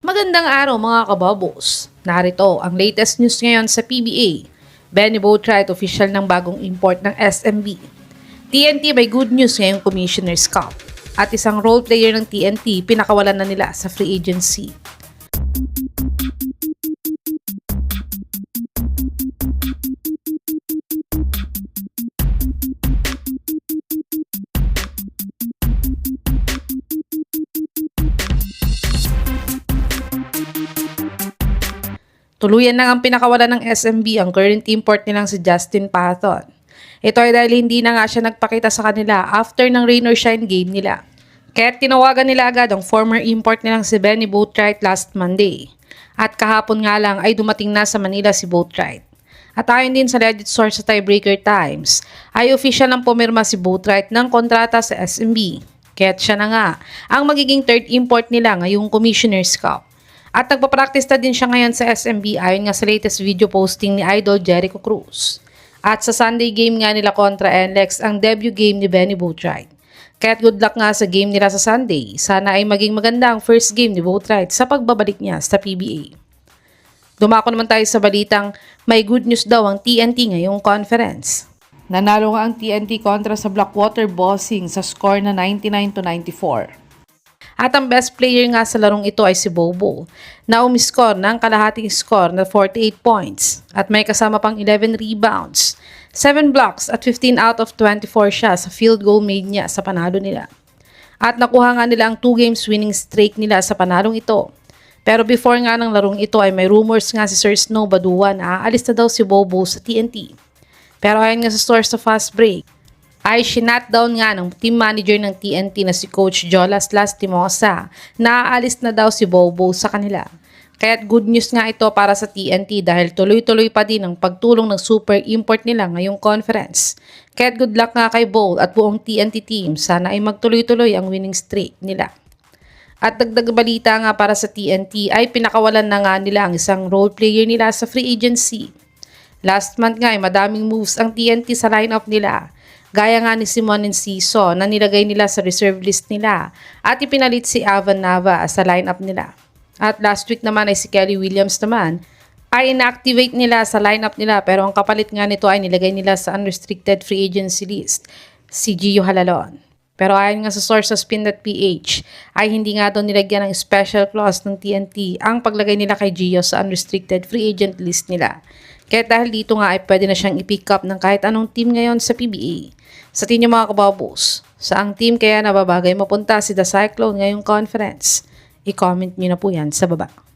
Magandang araw mga kababos. Narito ang latest news ngayon sa PBA. Benny Boatwright official ng bagong import ng SMB. TNT may good news ngayong Commissioner's Cup. At isang role player ng TNT pinakawalan na nila sa free agency. Tuluyan na ang pinakawalan ng SMB ang current import nilang si Justin Patton. Ito ay dahil hindi na nga siya nagpakita sa kanila after ng rain or shine game nila. Kaya't tinawagan nila agad ang former import nilang si Benny Boatwright last Monday. At kahapon nga lang ay dumating na sa Manila si Boatwright. At ayon din sa legit source sa Tiebreaker Times, ay official ang pumirma si Boatwright ng kontrata sa SMB. Kaya't siya na nga ang magiging third import nila ngayong Commissioner's Cup. At nagpapractice na din siya ngayon sa SMB ayon nga sa latest video posting ni Idol Jericho Cruz. At sa Sunday game nga nila kontra NLEX ang debut game ni Benny Boatwright. Kaya't good luck nga sa game nila sa Sunday. Sana ay maging maganda ang first game ni Boatwright sa pagbabalik niya sa PBA. Dumako naman tayo sa balitang may good news daw ang TNT ngayong conference. Nanalo nga ang TNT kontra sa Blackwater Bossing sa score na 99-94. At ang best player nga sa larong ito ay si Bobo, na umiscore ng kalahating score na 48 points at may kasama pang 11 rebounds, 7 blocks at 15 out of 24 siya sa field goal made niya sa panalo nila. At nakuha nga nila ang 2 games winning streak nila sa panalong ito. Pero before nga ng larong ito ay may rumors nga si Sir Snow Badua na aalis na daw si Bobo sa TNT. Pero ayon nga sa source sa Fast Break, ay sinatdown nga ng team manager ng TNT na si Coach Jolas Lastimosa na aalis na daw si Bobo sa kanila. Kaya't good news nga ito para sa TNT dahil tuloy-tuloy pa din ang pagtulong ng super import nila ngayong conference. Kaya't good luck nga kay Bowl at buong TNT team, sana ay magtuloy-tuloy ang winning streak nila. At dagdag balita nga para sa TNT ay pinakawalan na nga nila ang isang role player nila sa free agency. Last month nga ay madaming moves ang TNT sa lineup nila. Gaya nga ni Simon Enciso na nilagay nila sa reserve list nila at ipinalit si Avan Nava sa lineup nila. At last week naman ay si Kelly Williams naman ay inactivate nila sa lineup nila pero ang kapalit nga nito ay nilagay nila sa unrestricted free agency list, si Gio Halalon. Pero ayon nga sa source sa Spin.ph ay hindi nga daw nilagyan ng special clause ng TNT ang paglagay nila kay Gio sa unrestricted free agent list nila. Kaya dahil dito nga ay pwede na siyang i-pick up ng kahit anong team ngayon sa PBA. Sa tingin niyo mga kababos, saang team kaya nababagay mapunta si The Cyclone ngayong conference? I-comment niyo na po yan sa baba.